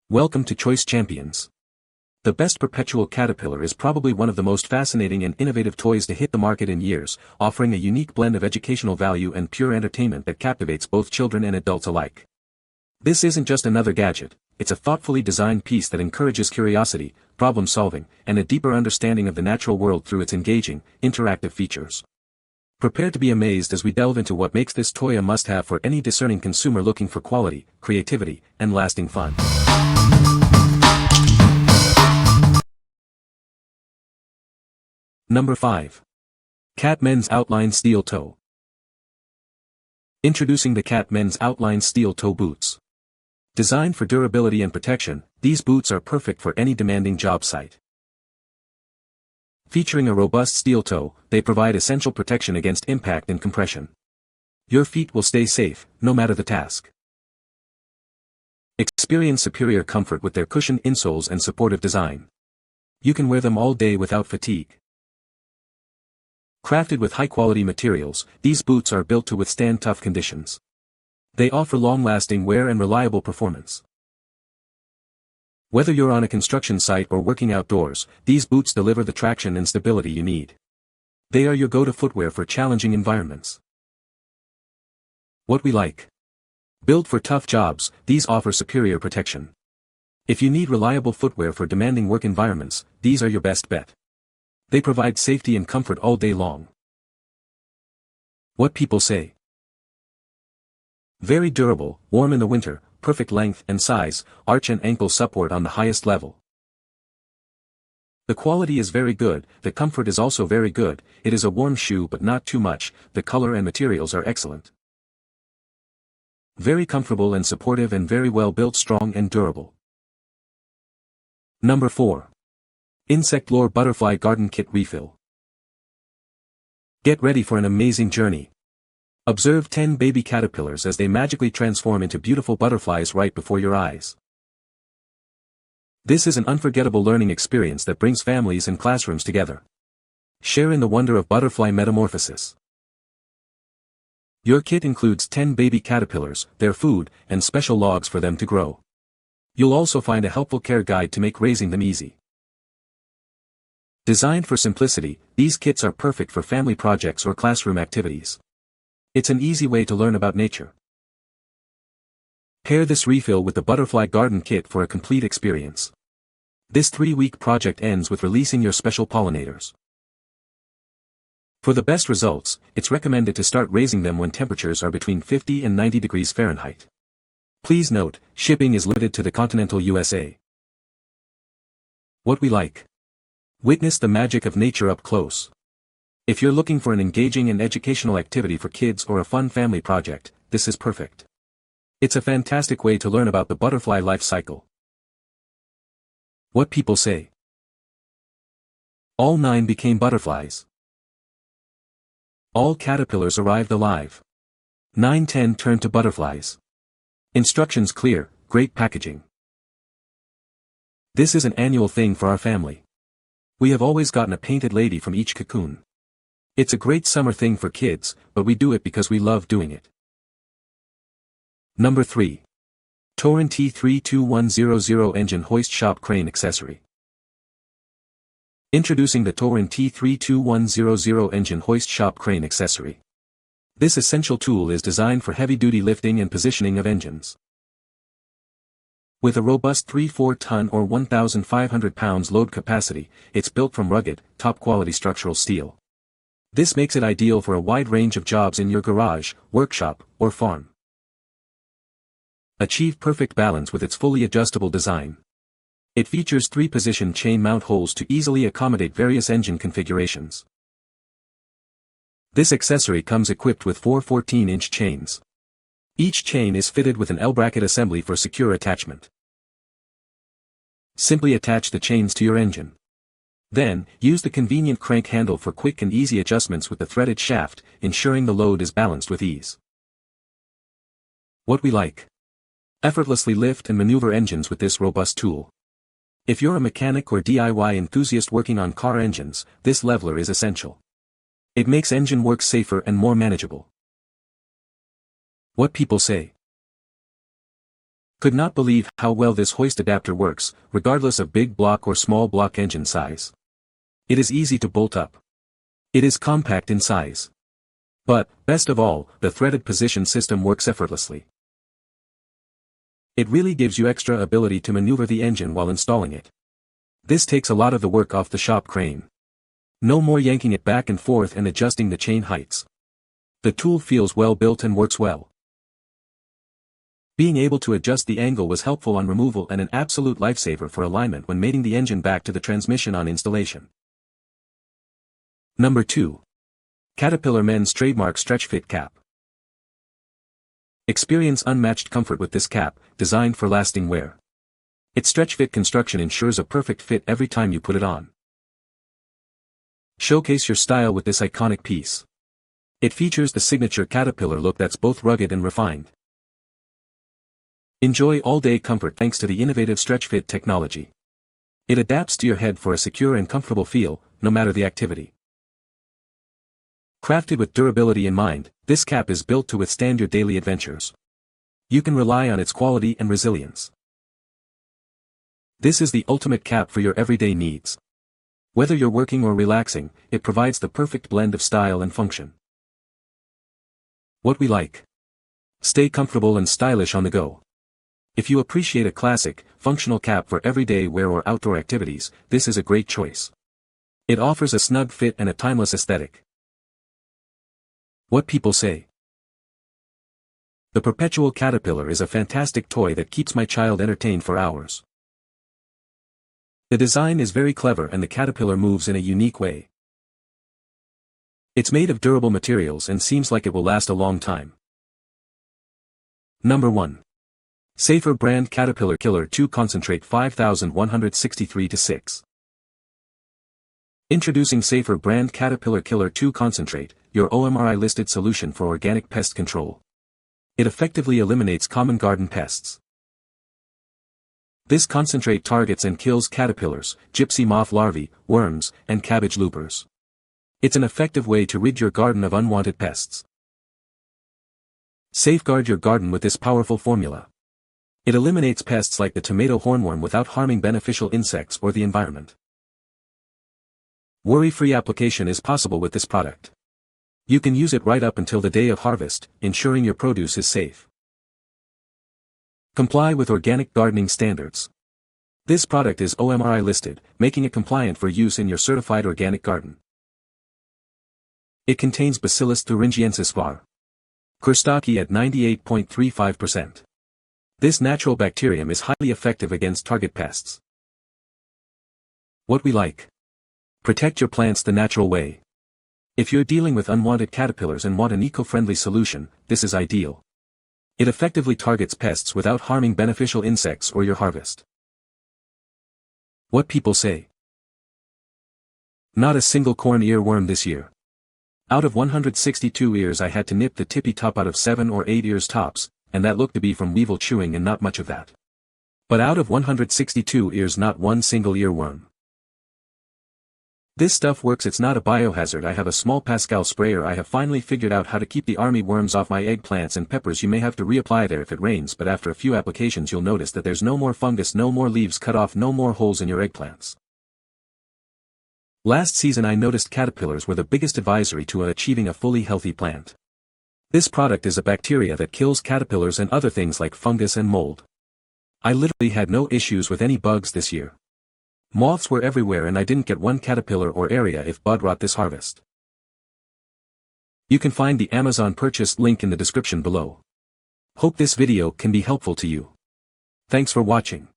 Welcome to Choice Champions. The best Perpetual Caterpillar is probably one of the most fascinating and innovative toys to hit the market in years, offering a unique blend of educational value and pure entertainment that captivates both children and adults alike. This isn't just another gadget, it's a thoughtfully designed piece that encourages curiosity, problem-solving, and a deeper understanding of the natural world through its engaging, interactive features. Prepare to be amazed as we delve into what makes this toy a must-have for any discerning consumer looking for quality, creativity, and lasting fun. Number 5. Cat Men's Outline Steel Toe. Introducing the Cat Men's Outline Steel Toe Boots. Designed for durability and protection, these boots are perfect for any demanding job site. Featuring a robust steel toe, they provide essential protection against impact and compression. Your feet will stay safe, no matter the task. Experience superior comfort with their cushioned insoles and supportive design. You can wear them all day without fatigue. Crafted with high-quality materials, these boots are built to withstand tough conditions. They offer long-lasting wear and reliable performance. Whether you're on a construction site or working outdoors, these boots deliver the traction and stability you need. They are your go-to footwear for challenging environments. What we like. Built for tough jobs, these offer superior protection. If you need reliable footwear for demanding work environments, these are your best bet. They provide safety and comfort all day long. What people say. Very durable, warm in the winter, perfect length and size, arch and ankle support on the highest level. The quality is very good, the comfort is also very good, it is a warm shoe but not too much, the color and materials are excellent. Very comfortable and supportive and very well built, strong and durable. Number 4. Insect Lore Butterfly Garden Kit Refill. Get ready for an amazing journey. Observe 10 baby caterpillars as they magically transform into beautiful butterflies right before your eyes. This is an unforgettable learning experience that brings families and classrooms together. Share in the wonder of butterfly metamorphosis. Your kit includes 10 baby caterpillars, their food, and special logs for them to grow. You'll also find a helpful care guide to make raising them easy. Designed for simplicity, these kits are perfect for family projects or classroom activities. It's an easy way to learn about nature. Pair this refill with the Butterfly Garden Kit for a complete experience. This 3-week project ends with releasing your special pollinators. For the best results, it's recommended to start raising them when temperatures are between 50 and 90 degrees Fahrenheit. Please note, shipping is limited to the continental USA. What we like. Witness the magic of nature up close. If you're looking for an engaging and educational activity for kids or a fun family project, this is perfect. It's a fantastic way to learn about the butterfly life cycle. What people say. All 9 became butterflies. All caterpillars arrived alive. 9-10 turned to butterflies. Instructions clear, great packaging. This is an annual thing for our family. We have always gotten a painted lady from each cocoon. It's a great summer thing for kids, but we do it because we love doing it. Number 3. Torin T32100 Engine Hoist Shop Crane Accessory. Introducing the Torin T32100 Engine Hoist Shop Crane Accessory. This essential tool is designed for heavy-duty lifting and positioning of engines. With a robust 3-4 ton or 1,500 pounds load capacity, it's built from rugged, top-quality structural steel. This makes it ideal for a wide range of jobs in your garage, workshop, or farm. Achieve perfect balance with its fully adjustable design. It features 3-position chain mount holes to easily accommodate various engine configurations. This accessory comes equipped with 4 14-inch chains. Each chain is fitted with an L-bracket assembly for secure attachment. Simply attach the chains to your engine. Then, use the convenient crank handle for quick and easy adjustments with the threaded shaft, ensuring the load is balanced with ease. What we like. Effortlessly lift and maneuver engines with this robust tool. If you're a mechanic or DIY enthusiast working on car engines, this leveler is essential. It makes engine work safer and more manageable. What people say. Could not believe how well this hoist adapter works, regardless of big block or small block engine size. It is easy to bolt up. It is compact in size. But, best of all, the threaded position system works effortlessly. It really gives you extra ability to maneuver the engine while installing it. This takes a lot of the work off the shop crane. No more yanking it back and forth and adjusting the chain heights. The tool feels well built and works well. Being able to adjust the angle was helpful on removal and an absolute lifesaver for alignment when mating the engine back to the transmission on installation. Number 2. Caterpillar Men's Trademark Stretch Fit Cap. Experience unmatched comfort with this cap, designed for lasting wear. Its stretch fit construction ensures a perfect fit every time you put it on. Showcase your style with this iconic piece. It features the signature Caterpillar look that's both rugged and refined. Enjoy all-day comfort thanks to the innovative stretch fit technology. It adapts to your head for a secure and comfortable feel, no matter the activity. Crafted with durability in mind, this cap is built to withstand your daily adventures. You can rely on its quality and resilience. This is the ultimate cap for your everyday needs. Whether you're working or relaxing, it provides the perfect blend of style and function. What we like. Stay comfortable and stylish on the go. If you appreciate a classic, functional cap for everyday wear or outdoor activities, this is a great choice. It offers a snug fit and a timeless aesthetic. What people say. The Perpetual Caterpillar is a fantastic toy that keeps my child entertained for hours. The design is very clever and the caterpillar moves in a unique way. It's made of durable materials and seems like it will last a long time. Number 1. Safer Brand Caterpillar Killer 2 Concentrate 5163-6. Introducing Safer Brand Caterpillar Killer 2 Concentrate, your OMRI-listed solution for organic pest control. It effectively eliminates common garden pests. This concentrate targets and kills caterpillars, gypsy moth larvae, worms, and cabbage loopers. It's an effective way to rid your garden of unwanted pests. Safeguard your garden with this powerful formula. It eliminates pests like the tomato hornworm without harming beneficial insects or the environment. Worry-free application is possible with this product. You can use it right up until the day of harvest, ensuring your produce is safe. Comply with organic gardening standards. This product is OMRI listed, making it compliant for use in your certified organic garden. It contains Bacillus thuringiensis var. Kurstaki at 98.35%. This natural bacterium is highly effective against target pests. What we like. Protect your plants the natural way. If you're dealing with unwanted caterpillars and want an eco-friendly solution, this is ideal. It effectively targets pests without harming beneficial insects or your harvest. What people say. Not a single corn earworm this year. Out of 162 ears I had to nip the tippy top out of 7 or 8 ears tops, and that looked to be from weevil chewing and not much of that. But out of 162 ears not one single earworm. This stuff works. It's not a biohazard. I have a small Pascal sprayer. I have finally figured out how to keep the army worms off my eggplants and peppers. You may have to reapply there if it rains, but after a few applications you'll notice that there's no more fungus, no more leaves cut off, no more holes in your eggplants. Last season I noticed caterpillars were the biggest advisory to achieving a fully healthy plant. This product is a bacteria that kills caterpillars and other things like fungus and mold. I literally had no issues with any bugs this year. Moths were everywhere and I didn't get one caterpillar or area if bud rot this harvest. You can find the Amazon purchase link in the description below. Hope this video can be helpful to you. Thanks for watching.